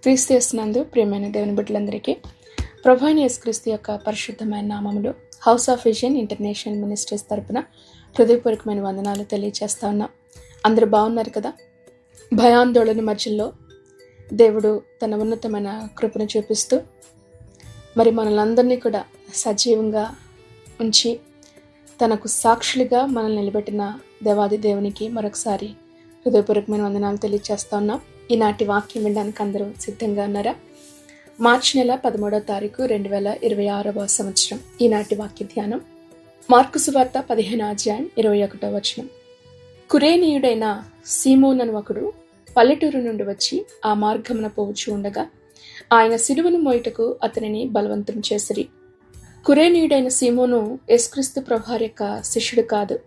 క్రీస్తు యేసునందు ప్రియమైన దేవుని బిడ్డలందరికీ ప్రభువైన యేసుక్రీస్తు యొక్క పరిశుద్ధమైన నామములో house of vision international ministries తరపున హృదయపూర్వకమైన వందనాలు తెలియజేస్తా ఉన్నాం. అందరూ బాగున్నారు కదా? భయాందోళన మధ్యలో దేవుడు తన ఉన్నతమైన కృపను చూపిస్తూ మరి మనలందరినీ కూడా సజీవంగా ఉంచి తనకు సాక్షులుగా మనల్ని నిలబెట్టిన దేవాది దేవునికి మరొకసారి హృదయపూర్వకమైన వందనాలు తెలియజేస్తా ఉన్నాం. ఈనాటి వాక్యం వినడానికి అందరూ సిద్ధంగా ఉన్నారా? మార్చి నెల 13వ తారీఖు 2026వ సంవత్సరం. ఈనాటి వాక్య ధ్యానం మార్కు సువార్త 15వ అధ్యాయం 21వ వచనం. కురేనీయుడైన సీమోను అను ఒకడు పల్లెటూరు నుండి వచ్చి ఆ మార్గమున పోవచ్చు ఉండగా ఆయన సిలువను మోయుటకు అతనిని బలవంతం చేసిరి. కురేనీయుడైన సీమోను యేసుక్రీస్తు ప్రభువారి యొక్క శిష్యుడు కాదు,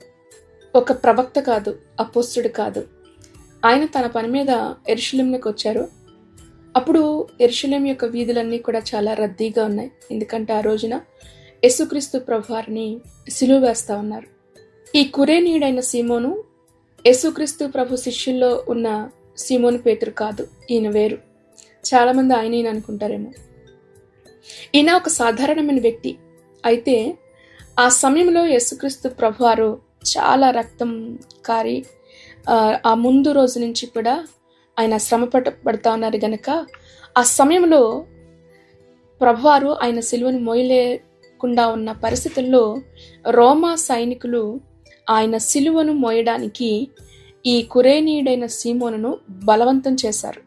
ఒక ప్రవక్త కాదు, అపోస్తుడు కాదు. ఆయన తన పని మీద యెరూషలేమునకు వచ్చారు. అప్పుడు యెరూషలేం యొక్క వీధులన్నీ కూడా చాలా రద్దీగా ఉన్నాయి. ఎందుకంటే ఆ రోజున యేసుక్రీస్తు ప్రభువారిని సిలువ వేస్తా ఉన్నారు. ఈ కురేనీయుడైన సీమోను యేసుక్రీస్తు ప్రభు శిష్యుల్లో ఉన్న సీమోను పేతురు కాదు, ఈయన వేరు. చాలామంది ఈయన అనుకుంటారేమో. ఈయన ఒక సాధారణమైన వ్యక్తి. అయితే ఆ సమయంలో యేసుక్రీస్తు ప్రభువారు చాలా రక్తం కారి ఆ ముందు రోజు నుంచి కూడా ఆయన శ్రమ పడతా ఉన్నారు గనక ఆ సమయంలో ప్రభువారు ఆయన సిలువను మోయలేకుండా ఉన్న పరిస్థితుల్లో రోమా సైనికులు ఆయన సిలువను మోయడానికి ఈ కురేనీయుడైన సీమోనును బలవంతం చేశారు.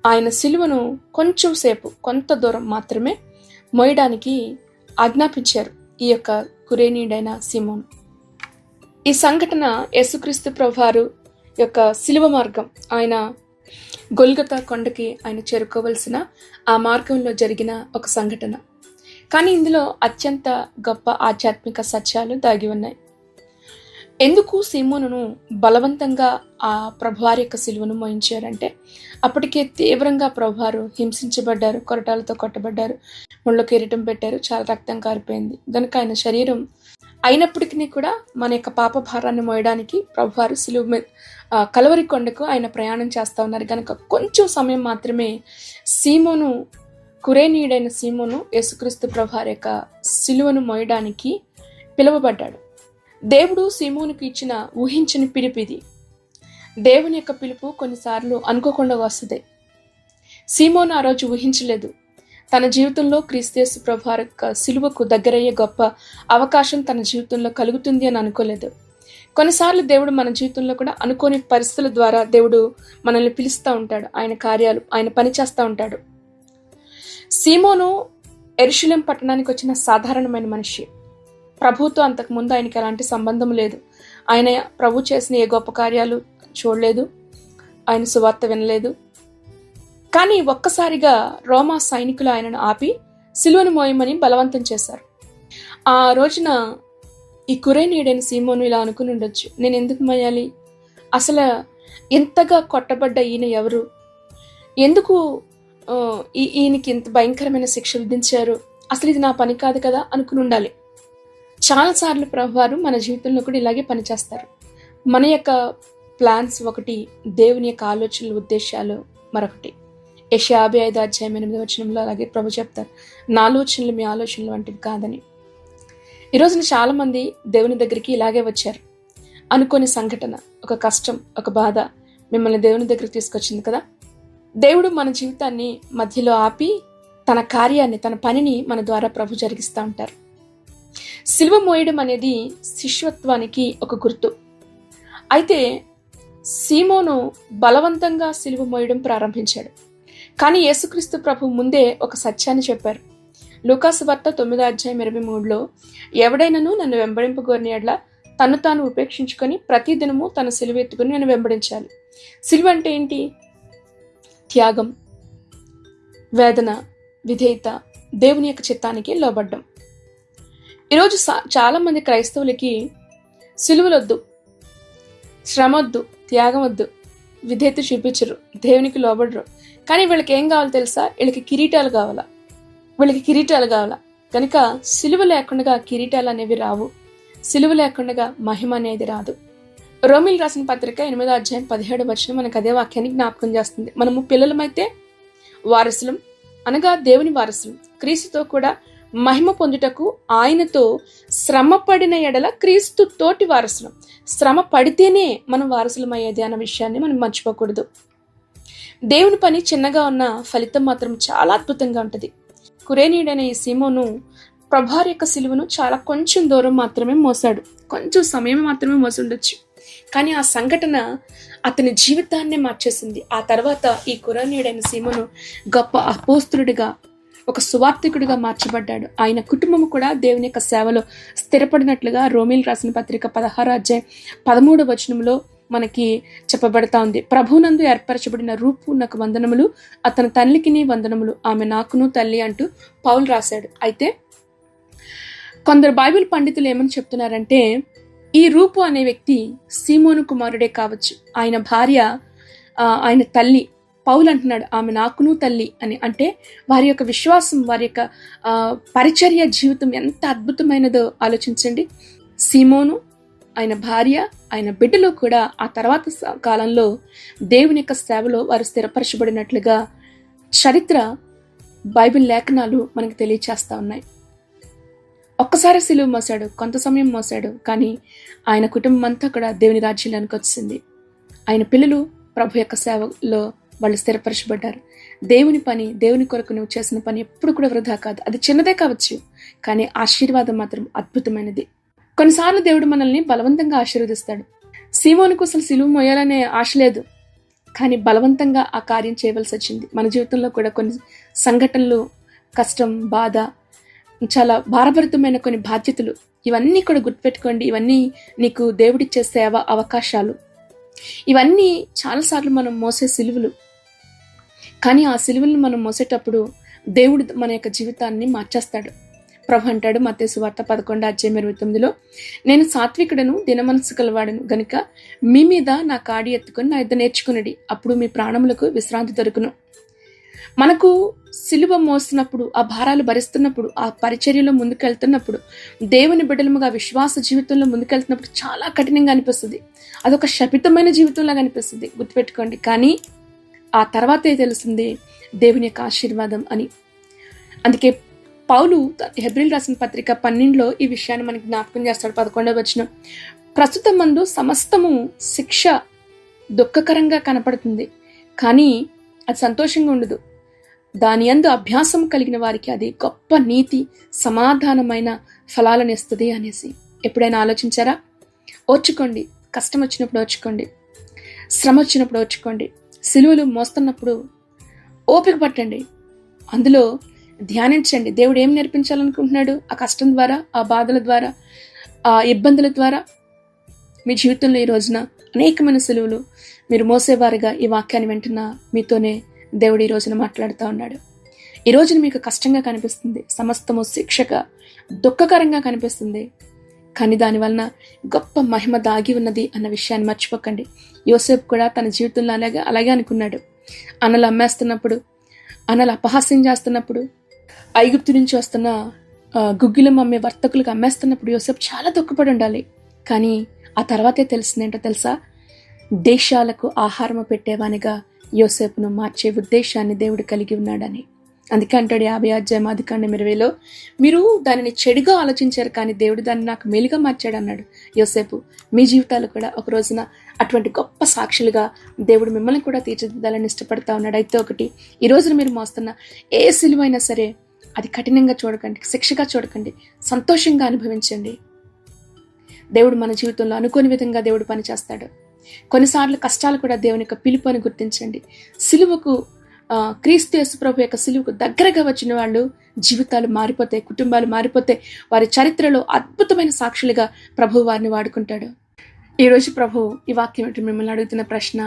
ఆయన సిలువను కొంచెం సేపు, కొంత దూరం మాత్రమే మోయడానికి ఆజ్ఞాపించారు ఈ యొక్క కురేనీయుడైన సీమోను. ఈ సంఘటన యేసుక్రీస్తు ప్రభువారు యొక్క సిలువ మార్గం, ఆయన గొల్గొతా కొండకి ఆయన చేరుకోవలసిన ఆ మార్గంలో జరిగిన ఒక సంఘటన. కానీ ఇందులో అత్యంత గొప్ప ఆధ్యాత్మిక సత్యాలు దాగి ఉన్నాయి. ఎందుకు సీమోనును బలవంతంగా ఆ ప్రభువారి యొక్క సిలువను మోయించారంటే, అప్పటికే తీవ్రంగా ప్రభువారు హింసించబడ్డారు, కొరటాలతో కొట్టబడ్డారు, ముళ్ళ కిరీటం పెట్టారు, చాలా రక్తం కారిపోయింది. కనుక ఆయన శరీరం అయినప్పటికీ కూడా మన యొక్క పాప భారాన్ని మోయడానికి ప్రభువారు సిలువ మీద కలవరి కొండకు ఆయన ప్రయాణం చేస్తూ ఉన్నారు. కనుక కొంచెం సమయం మాత్రమే సీమోను, కురేనీయుడైన సీమోను యేసుక్రీస్తు ప్రభువారి యొక్క సిలువను మోయడానికి పిలువబడ్డాడు. దేవుడు సీమోనుకు ఇచ్చిన ఊహించని పిలుపు ఇది. దేవుని యొక్క పిలుపు కొన్నిసార్లు అనుకోకుండా వస్తుంది. సీమోను ఆ రోజు ఊహించలేదు తన జీవితంలో క్రీస్తు యేసు ప్రభువారి యొక్క సిలువకు దగ్గరయ్యే గొప్ప అవకాశం తన జీవితంలో కలుగుతుంది అని అనుకోలేదు. కొన్నిసార్లు దేవుడు మన జీవితంలో కూడా అనుకోని పరిస్థితుల ద్వారా దేవుడు మనల్ని పిలుస్తూ ఉంటాడు. ఆయన కార్యాలు, ఆయన పని చేస్తూ ఉంటాడు. సీమోను యెరూషలేం పట్టణానికి వచ్చిన సాధారణమైన మనిషి. ప్రభుతో అంతకుముందు ఆయనకి ఎలాంటి సంబంధం లేదు. ఆయన ప్రభు చేసిన ఏ గొప్ప కార్యాలు చూడలేదు, ఆయన సువార్త వినలేదు. కానీ ఒక్కసారిగా రోమా సైనికులు ఆయనను ఆపి సిలువను మోయమని బలవంతం చేశారు. ఆ రోజున ఈ కురేనీయుడైన సీమోను ఇలా అనుకుని ఉండొచ్చు, నేను ఎందుకు మోయాలి? అసలు ఎంతగా కొట్టబడ్డ ఈయన ఎవరు? ఎందుకు ఈయనకి ఇంత భయంకరమైన శిక్ష విధించారు? అసలు ఇది నా పని కాదు కదా అనుకుని ఉండాలి. చాలాసార్లు ప్రభువారు మన జీవితంలో కూడా ఇలాగే పనిచేస్తారు. మన యొక్క ప్లాన్స్ ఒకటి, దేవుని యొక్క ఆలోచనలు, ఉద్దేశాలు మరొకటి. యెషయా 55వ అధ్యాయం 8వ వచనంలో అలాగే ప్రభు చెప్తారు, నా ఆలోచనలు మీ ఆలోచనలు వంటివి కాదని. ఈరోజున చాలా మంది దేవుని దగ్గరికి ఇలాగే వచ్చారు. అనుకోని సంఘటన, ఒక కష్టం, ఒక బాధ మిమ్మల్ని దేవుని దగ్గరికి తీసుకొచ్చింది కదా. దేవుడు మన జీవితాన్ని మధ్యలో ఆపి తన కార్యాన్ని, తన పనిని మన ద్వారా ప్రభు జరిగిస్తూ ఉంటారు. సిలువ మోయడం అనేది శిష్యత్వానికి ఒక గుర్తు. అయితే సీమోను బలవంతంగా సిలువ మోయడం ప్రారంభించాడు. కానీ యేసుక్రీస్తు ప్రభు ముందే ఒక సత్యాన్ని చెప్పారు. లూకాసు వార్త 9వ అధ్యాయం 23లో, ఎవడైనను నన్ను వెంబడింపగోరిన యెడల తను తాను ఉపేక్షించుకొని ప్రతిదినము తన సిలువ ఎత్తుకుని నన్ను వెంబడించాలి. సిలువ అంటే ఏంటి? త్యాగం, వేదన, విధేయత, దేవుని యొక్క చిత్తానికి లోబడ్డం. ఈరోజు చాలా మంది క్రైస్తవులకి సిలువలొద్దు, శ్రమ వద్దు, త్యాగం వద్దు, విధేయత చూపించరు, దేవునికి లోబడరు. కానీ వీళ్ళకి ఏం కావాలో తెలుసా? వీళ్ళకి కిరీటాలు కావాలా. కనుక సిలువ లేకుండా కిరీటాలు అనేవి రావు, సిలువ లేకుండా మహిమ అనేది రాదు. రోమిల్ రాసిన పత్రిక 8వ అధ్యాయం 17వ వచనం మనకు అదే వాక్యాన్ని జ్ఞాపకం చేస్తుంది. మనము పిల్లలమైతే వారసులం, అనగా దేవుని వారసులం, క్రీస్తుతో కూడా మహిమ పొందుటకు ఆయనతో శ్రమ పడిన ఎడల క్రీస్తు తోటి వారసులం. శ్రమ పడితేనే మనం వారసులం అయ్యేది అన్న విషయాన్ని మనం మర్చిపోకూడదు. దేవుని పని చిన్నగా ఉన్న ఫలితం మాత్రం చాలా అద్భుతంగా ఉంటుంది. కురేనీయుడైన ఈ సీమోను ప్రభువారి యొక్క సిలువను చాలా కొంచెం దూరం మాత్రమే మోసాడు, కొంచెం సమయం మాత్రమే మోసుండొచ్చు. కానీ ఆ సంఘటన అతని జీవితాన్నే మార్చేసింది. ఆ తర్వాత ఈ కురేనీయుడైన సీమోను గొప్ప అపోస్తులుడిగా, ఒక సువార్థికుడిగా మార్చబడ్డాడు. ఆయన కుటుంబము కూడా దేవుని యొక్క సేవలో స్థిరపడినట్లుగా రోమిల్ రాసిన పత్రిక 16వ అధ్యాయం 13వ వచనంలో మనకి చెప్పబడతా ఉంది. ప్రభునందు ఏర్పరచబడిన రూపు నాకు వందనములు, అతని తల్లికి వందనములు, ఆమె నాకును తల్లి అంటూ పౌలు రాశాడు. అయితే కొందరు బైబిల్ పండితులు ఏమని చెప్తున్నారంటే, ఈ రూపు అనే వ్యక్తి సీమోను కుమారుడే కావచ్చు. ఆయన భార్య ఆయన తల్లి. పౌలు అంటున్నాడు ఆమె నాకును తల్లి అని. అంటే వారి యొక్క విశ్వాసం, వారి యొక్క పరిచర్య జీవితం ఎంత అద్భుతమైనదో ఆలోచించండి. సీమోను, ఆయన భార్య, ఆయన బిడ్డలు కూడా ఆ తర్వాత కాలంలో దేవుని యొక్క సేవలో వారు స్థిరపరచబడినట్లుగా చరిత్ర, బైబిల్ లేఖనాలు మనకు తెలియచేస్తా ఉన్నాయి. ఒక్కసారి సిలువ మోసాడు, కొంత సమయం మోసాడు, కానీ ఆయన కుటుంబం అంతా కూడా దేవుని రాజ్యంలోనికి వచ్చింది. ఆయన పిల్లలు ప్రభు యొక్క సేవలో వాళ్ళు స్థిరపరచబడ్డారు. దేవుని పని, దేవుని కొరకు నువ్వు చేసిన పని ఎప్పుడు కూడా వృధా కాదు. అది చిన్నదే కావచ్చు, కానీ ఆశీర్వాదం మాత్రం అద్భుతమైనది. కొన్నిసార్లు దేవుడు మనల్ని బలవంతంగా ఆశీర్వదిస్తాడు. సీమోనుకు అసలు సిలువ మోయాలనే ఆశ లేదు, కానీ బలవంతంగా ఆ కార్యం చేయవలసి వచ్చింది. మన జీవితంలో కూడా కొన్ని సంఘటనలు, కష్టం, బాధ, చాలా భారభరితమైన కొన్ని బాధ్యతలు, ఇవన్నీ కూడా గుర్తుపెట్టుకోండి. ఇవన్నీ నీకు దేవుడిచ్చే సేవ అవకాశాలు. ఇవన్నీ చాలాసార్లు మనం మోసే సిలువలు. కానీ ఆ సిలువలను మనం మోసేటప్పుడు దేవుడు మన యొక్క జీవితాన్ని మార్చేస్తాడు. ప్రభు అంటాడు మత్తయి సువార్త 11వ అధ్యాయం 29లో, నేను సాత్వికుడను, దినమనస్సు కలవాడను గనుక మీ మీద నా కాడి ఎత్తుకొని నా యుద్ధ నేర్చుకునడి, అప్పుడు మీ ప్రాణములకు విశ్రాంతి దొరుకును. మనకు సిలువ మోస్తున్నప్పుడు, ఆ భారాలు భరిస్తున్నప్పుడు, ఆ పరిచర్యలో ముందుకెళ్తున్నప్పుడు, దేవుని బిడ్డలముగా విశ్వాస జీవితంలో ముందుకెళ్తున్నప్పుడు చాలా కఠినంగా అనిపిస్తుంది. అదొక శపితమైన జీవితంలాగా అనిపిస్తుంది, గుర్తుపెట్టుకోండి. కానీ ఆ తర్వాతే తెలుస్తుంది దేవుని యొక్క ఆశీర్వాదం అని. అందుకే పౌలు హెబ్రీయులకు రాసిన పత్రిక 12లో ఈ విషయాన్ని మనకి జ్ఞాపకం చేస్తాడు. 11వ వచనం, ప్రస్తుతం మందు సమస్తము శిక్ష దుఃఖకరంగా కనపడుతుంది, కానీ అది సంతోషంగా ఉండదు. దాని యందు అభ్యాసం కలిగిన వారికి అది గొప్ప నీతి, సమాధానమైన ఫలాలను ఇస్తుంది అనేసి. ఎప్పుడైనా ఆలోచించారా? ఓర్చుకోండి, కష్టం వచ్చినప్పుడు ఓర్చుకోండి, శ్రమ వచ్చినప్పుడు ఓర్చుకోండి, సిలువలు మోస్తున్నప్పుడు ఓపిక పట్టండి, అందులో ధ్యానించండి. దేవుడు ఏం నేర్పించాలనుకుంటున్నాడు? ఆ కష్టం ద్వారా, ఆ బాధల ద్వారా, ఆ ఇబ్బందుల ద్వారా మీ జీవితంలో ఈ రోజున అనేకమైన సిలువలు మీరు మోసేవారుగా ఈ వాక్యాన్ని వింటున్న మీతోనే దేవుడు ఈ రోజున మాట్లాడుతూ ఉన్నాడు. ఈ రోజున మీకు కష్టంగా కనిపిస్తుంది, సమస్తము శిక్షగా, దుఃఖకరంగా కనిపిస్తుంది, కానీ దానివలన గొప్ప మహిమ దాగి ఉన్నది అన్న విషయాన్ని మర్చిపోకండి. యోసేపు కూడా తన జీవితంలో అలాగే అనుకున్నాడు. అన్నలు అమ్మేస్తున్నప్పుడు, అన్నలు అపహాస్యం చేస్తున్నప్పుడు, ఐగుప్తు నుంచి వస్తున్న గుగ్గిలం అమ్మే వర్తకులకు అమ్మేస్తున్నప్పుడు యోసేపు చాలా దుఃఖపడి ఉండాలి. కానీ ఆ తర్వాతే తెలిసిందేంటో తెలుసా? దేశాలకు ఆహారము పెట్టేవానిగా యోసేపును మార్చే ఉద్దేశాన్ని దేవుడు కలిగి ఉన్నాడని. అందుకే అంటాడు 50వ అధ్యాయం 20లో, మీరు దానిని చెడుగా ఆలోచించారు, కానీ దేవుడు దాన్ని నాకు మేలుగా మార్చాడు అన్నాడు యోసేపు. మీ జీవితాలు కూడా ఒక రోజున అటువంటి గొప్ప సాక్షులుగా దేవుడు మిమ్మల్ని కూడా తీర్చిదిద్దాలని ఇష్టపడతా ఉన్నాడు. అయితే ఒకటి, ఈ రోజున మీరు మోస్తున్న ఏ సిలువైనా సరే అది కఠినంగా చూడకండి, శిక్షగా చూడకండి, సంతోషంగా అనుభవించండి. దేవుడు మన జీవితంలో అనుకోని విధంగా దేవుడు పనిచేస్తాడు. కొన్నిసార్లు కష్టాలు కూడా దేవుని యొక్క పిలుపు అని గుర్తించండి. సిలువకు, క్రీస్తు యేసు ప్రభు యొక్క సిలువకు దగ్గరగా వచ్చిన వాళ్ళు జీవితాలు మారిపోతాయి, కుటుంబాలు మారిపోతాయి. వారి చరిత్రలో అద్భుతమైన సాక్షులుగా ప్రభు వారిని వాడుకుంటాడు. ఈరోజు ప్రభు ఈ వాక్యం ఏంటి మిమ్మల్ని అడుగుతున్న ప్రశ్న,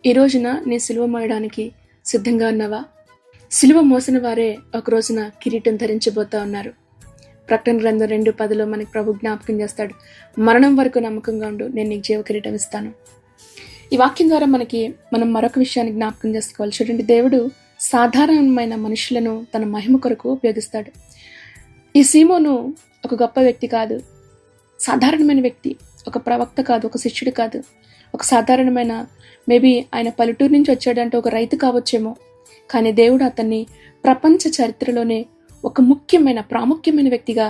ఈ రోజున నీ సిలువ మోయడానికి సిద్ధంగా ఉన్నావా? సిలువ మోసిన వారే ఒక రోజున కిరీటం ధరించబోతా ఉన్నారు. ప్రకటన గ్రంథం 2:10లో మనకి ప్రభు జ్ఞాపకం చేస్తాడు, మరణం వరకు నమ్మకంగా ఉండు, నేను నీకు జీవ కిరీటం ఇస్తాను. ఈ వాక్యం ద్వారా మనం మరొక విషయాన్ని జ్ఞాపకం చేసుకోవాలి. చూడండి, దేవుడు సాధారణమైన మనుషులను తన మహిమ కొరకు ఉపయోగిస్తాడు. ఈ సీమోను ఒక గొప్ప వ్యక్తి కాదు, సాధారణమైన వ్యక్తి, ఒక ప్రవక్త కాదు, ఒక శిష్యుడు కాదు. ఒక సాధారణమైన మేబీ ఆయన పల్లెటూరు నుంచి వచ్చాడంటే ఒక రైతు కావచ్చేమో, కానీ దేవుడు అతన్ని ప్రపంచ చరిత్రలోనే ఒక ముఖ్యమైన ప్రాముఖ్యమైన వ్యక్తిగా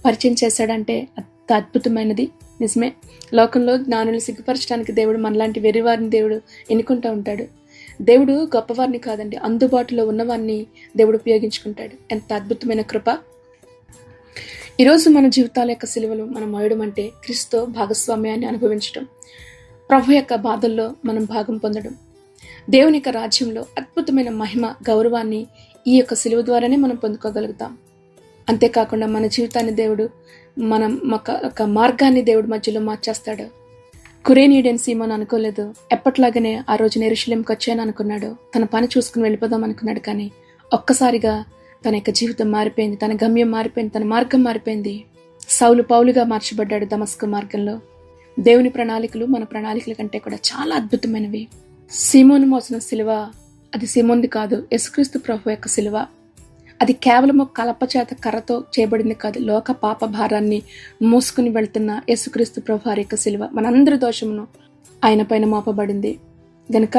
పరిచయం చేశాడంటే అంత అద్భుతమైనది. నిజమే, లోకంలో జ్ఞానులు సిగ్గుపరచడానికి దేవుడు మనలాంటి వెర్రివారిని దేవుడు ఎన్నుకుంటూ ఉంటాడు. దేవుడు గొప్పవారిని కాదండి, అందుబాటులో ఉన్నవారిని దేవుడు ఉపయోగించుకుంటాడు. ఎంత అద్భుతమైన కృప. ఈరోజు మన జీవితాల యొక్క సిలువలు మనం మోయడం అంటే క్రీస్తుతో భాగస్వామ్యాన్ని అనుభవించడం, ప్రభు యొక్క బాధల్లో మనం భాగం పొందడం, దేవుని యొక్క రాజ్యంలో అద్భుతమైన మహిమ గౌరవాన్ని ఈ యొక్క సిలువ ద్వారానే మనం పొందుకోగలుగుతాం. అంతేకాకుండా మన జీవితాన్ని దేవుడు మనం ఒక మార్గాన్ని దేవుడు మధ్యలో మార్చేస్తాడు. కురేనీయుడైన సీమోను అనుకోలేదు, ఎప్పట్లాగానే ఆ రోజున యెరూషలేముకి వచ్చాను అనుకున్నాడు, తన పని చూసుకుని వెళ్ళిపోదాం అనుకున్నాడు. కానీ ఒక్కసారిగా తన యొక్క జీవితం మారిపోయింది, తన గమ్యం మారిపోయింది, తన మార్గం మారిపోయింది. సౌలు పౌలుగా మార్చబడ్డాడు దమస్కు మార్గంలో. దేవుని ప్రణాళికలు మన ప్రణాళికల కంటే కూడా చాలా అద్భుతమైనవి. సీమోను మోసిన సిలువ అది సీమోన్ది కాదు, యేసుక్రీస్తు ప్రభు యొక్క సిలువ. అది కేవలం కలప చేత కర్రతో చేయబడింది కాదు, లోక పాప భారాన్ని మోసుకుని వెళ్తున్న యేసుక్రీస్తు ప్రభు వారి యొక్క సిలువ. మనందరి దోషమును ఆయన పైన మోపబడింది గనుక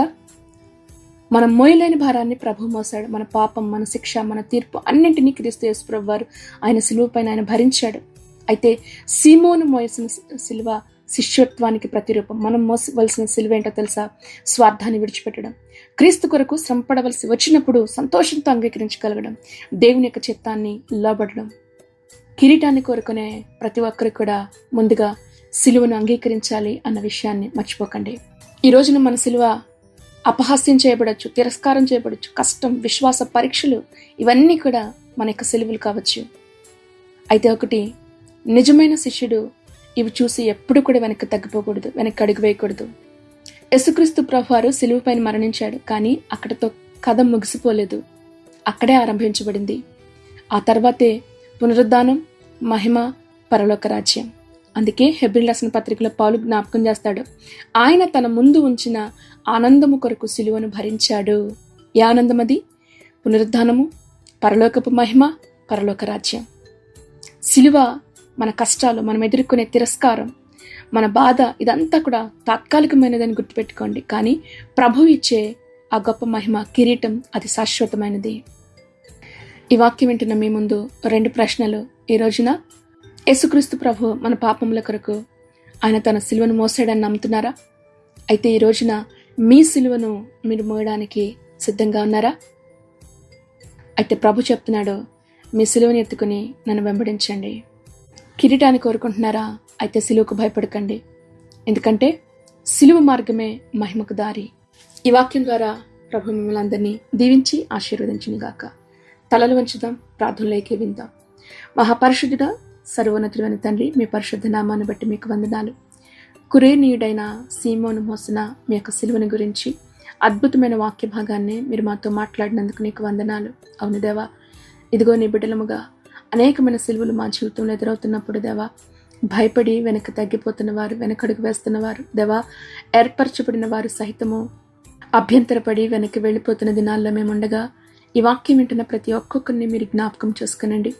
మనం మోయలేని భారాన్ని ప్రభు మోసాడు. మన పాపం, మన శిక్ష, మన తీర్పు అన్నింటినీ క్రీస్తు యేసు ప్రభు వారు ఆయన సిలువ పైన ఆయన భరించాడు. అయితే సీమోను మోసిన సిలువ శిష్యత్వానికి ప్రతిరూపం. మనం మోసవలసిన సిలువ ఏంటో తెలుసా? స్వార్థాన్ని విడిచిపెట్టడం, క్రీస్తు కొరకు శ్రమపడవలసి వచ్చినప్పుడు సంతోషంతో అంగీకరించగలగడం, దేవుని యొక్క చిత్తాన్ని లోబడడం. కిరీటాన్ని కోరుకునే ప్రతి ఒక్కరికి కూడా ముందుగా సిలువను అంగీకరించాలి అన్న విషయాన్ని మర్చిపోకండి. ఈ రోజున మన సిలువ అపహాస్యం చేయబడచ్చు, తిరస్కారం చేయబడచ్చు, కష్టం, విశ్వాస పరీక్షలు, ఇవన్నీ కూడా మన యొక్క సిలువలు కావచ్చు. అయితే ఒకటి, నిజమైన శిష్యుడు ఇవి చూసి ఎప్పుడు కూడా వెనక్కి తగ్గిపోకూడదు, వెనక్కి అడుగు వేయకూడదు. యేసుక్రీస్తు ప్రభువారు సిలువ పైన మరణించాడు, కానీ అక్కడితో కథ ముగిసిపోలేదు, అక్కడే ఆరంభించబడింది. ఆ తర్వాతే పునరుద్ధానం, మహిమ, పరలోక రాజ్యం. అందుకే హెబ్రీయులకు రాసిన పత్రికలో పౌలు జ్ఞాపకం చేస్తాడు, ఆయన తన ముందు ఉంచిన ఆనందము కొరకు సిలువను భరించాడు. ఏ ఆనందం అది? పునరుద్ధానము, పరలోకపు మహిమ, పరలోక రాజ్యం. సిలువ మన కష్టాలు, మనం ఎదుర్కొనే తిరస్కారం, మన బాధ, ఇదంతా కూడా తాత్కాలికమైనదని గుర్తుపెట్టుకోండి. కానీ ప్రభు ఇచ్చే ఆ గొప్ప మహిమ, కిరీటం, అది శాశ్వతమైనది. ఈ వాక్యం వింటున్న మీ ముందు 2 ప్రశ్నలు. ఈ రోజున యేసుక్రీస్తు ప్రభు మన పాపముల కొరకు ఆయన తన సిలువను మోసాడని నమ్ముతున్నారా? అయితే ఈ రోజున మీ సిలువను మీరు మోయడానికి సిద్ధంగా ఉన్నారా? అయితే ప్రభు చెప్తున్నాడు, మీ సిలువను ఎత్తుకుని నన్ను వెంబడించండి. కిరీటాన్ని కోరుకుంటున్నారా? అయితే సిలువకు భయపడకండి, ఎందుకంటే సిలువ మార్గమే మహిమకు దారి. ఈ వాక్యం ద్వారా ప్రభు మిమ్మల్ని అందరినీ దీవించి ఆశీర్వదించును గాక. తలలు వంచుదాం, ప్రార్థనలోకి విందాం. మహాపరిశుద్ధుడ, సర్వోన్నతుడైన తండ్రి, మీ పరిశుద్ధ నామాన్ని బట్టి మీకు వందనాలు. కురేనీయుడైన సీమోను మోసిన మీ యొక్క సిలువను గురించి అద్భుతమైన వాక్య భాగాన్ని మీరు మాతో మాట్లాడినందుకు నీకు వందనాలు. అవును దేవా, ఇదిగో నీ బిడ్డలముగా అనేకమైన సిలువలు మా జీవితంలో ఎదురవుతున్నప్పుడు దేవా, భయపడి వెనక్కి తగ్గిపోతున్న వారు, వెనకడుగు వేస్తున్నవారు దేవా, ఏర్పరచబడిన వారు సహితము అభ్యంతరపడి వెనక్కి వెళ్ళిపోతున్న దినాల్లో మేముండగా ఈ వాక్యం వింటున్న ప్రతి ఒక్కొక్కరిని మీరు జ్ఞాపకం చేసుకునండి.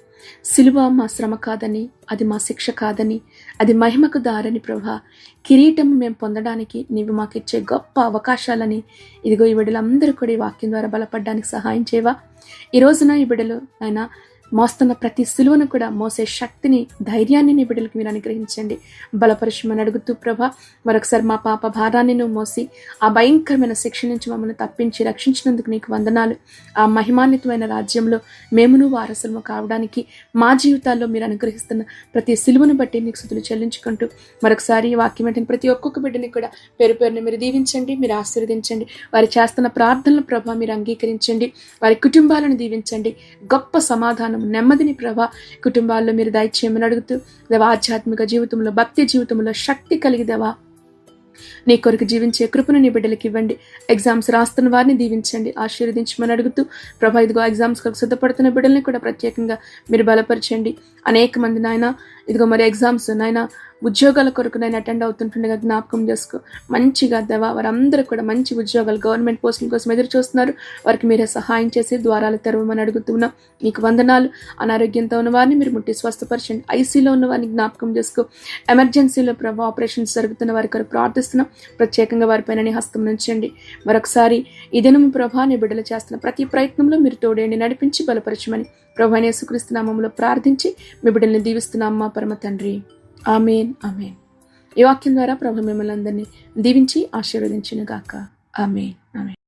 సిలువ మా శ్రమ కాదని, అది మా శిక్ష కాదని, అది మహిమకు దారని ప్రభా, కిరీటం మేము పొందడానికి నీవు మాకు ఇచ్చే గొప్ప అవకాశాలని ఇదిగో ఈ బిడ్డలందరూ కూడా ఈ వాక్యం ద్వారా బలపడడానికి సహాయం చేయవా. ఈ రోజున ఈ బిడ్డలు ఆయన మోస్తున్న ప్రతి సిలువను కూడా మోసే శక్తిని, ధైర్యాన్ని నీ బిడ్డలకు మీరు అనుగ్రహించండి. బలపరిచమని అడుగుతూ ప్రభా, మరొకసారి మా పాప భారాన్ని నువ్వు మోసి ఆ భయంకరమైన శిక్ష నుంచి మమ్మల్ని తప్పించి రక్షించినందుకు నీకు వందనాలు. ఆ మహిమాన్వితమైన రాజ్యంలో మేమును వారసులము కావడానికి మా జీవితాల్లో మీరు అనుగ్రహిస్తున్న ప్రతి సిలువను బట్టి నీకు స్తుతులు చెల్లించుకుంటూ మరొకసారి ఈ వాక్యం వెంటనే ప్రతి ఒక్కొక్క బిడ్డని కూడా పేరు పేరుని మీరు దీవించండి, మీరు ఆశీర్వదించండి. వారు చేస్తున్న ప్రార్థనల ప్రభా మీరు అంగీకరించండి. వారి కుటుంబాలను దీవించండి. గొప్ప సమాధానం, నెమ్మదిని ప్రభా కుటుంబాల్లో మీరు దయచేయమని అడుగుతూ దేవా, ఆధ్యాత్మిక జీవితంలో, భక్తి జీవితంలో శక్తి కలిగి దేవా నీ కొరకు జీవించే కృపను నీ బిడ్డలకి ఇవ్వండి. ఎగ్జామ్స్ రాస్తున్న వారిని దీవించండి, ఆశీర్వదించమని అడుగుతూ ప్రభా ఇదిగో ఎగ్జామ్స్ కొరకు సిద్ధపడుతున్న బిడ్డల్ని కూడా ప్రత్యేకంగా మీరు బలపరచండి. అనేక మంది నాయన ఇదిగో మరి ఎగ్జామ్స్ నాయన ఉద్యోగాల కొరకు నేను అటెండ్ అవుతుంటుండగా జ్ఞాపకం చేసుకో. మంచిగా దేవా వారందరూ కూడా మంచి ఉద్యోగాలు గవర్నమెంట్ పోస్టుల కోసం ఎదురు చూస్తున్నారు. వారికి మీరే సహాయం చేసి ద్వారాలు తెరవమని అడుగుతున్నాం. మీకు వందనాలు. అనారోగ్యంతో ఉన్న వారిని మీరు ముట్టి స్వస్థపరచండి. ఐసీలో ఉన్న వారిని జ్ఞాపకం చేసుకో. ఎమర్జెన్సీలో ప్రభావ ఆపరేషన్స్ జరుగుతున్న వారి కొరకు ప్రార్థిస్తున్నాం. ప్రత్యేకంగా వారిపైన నీ హస్తం నుంచండి. మరొకసారి ఈ దినము ప్రభా నీ బిడ్డలు చేస్తున్న ప్రతి ప్రయత్నంలో మీరు తోడేండి, నడిపించి బలపరచమని ప్రభువైన యేసుక్రీస్తు నామములో ప్రార్థించి మీ బిడ్డల్ని దీవిస్తున్నాం మా పరమ తండ్రి. ఆమేన్ ఆమేన్. ఈ వాక్యం ద్వారా ప్రభు మిమ్మల్ని అందరినీ దీవించి ఆశీర్వదించును గాక. ఆమేన్ ఆమేన్.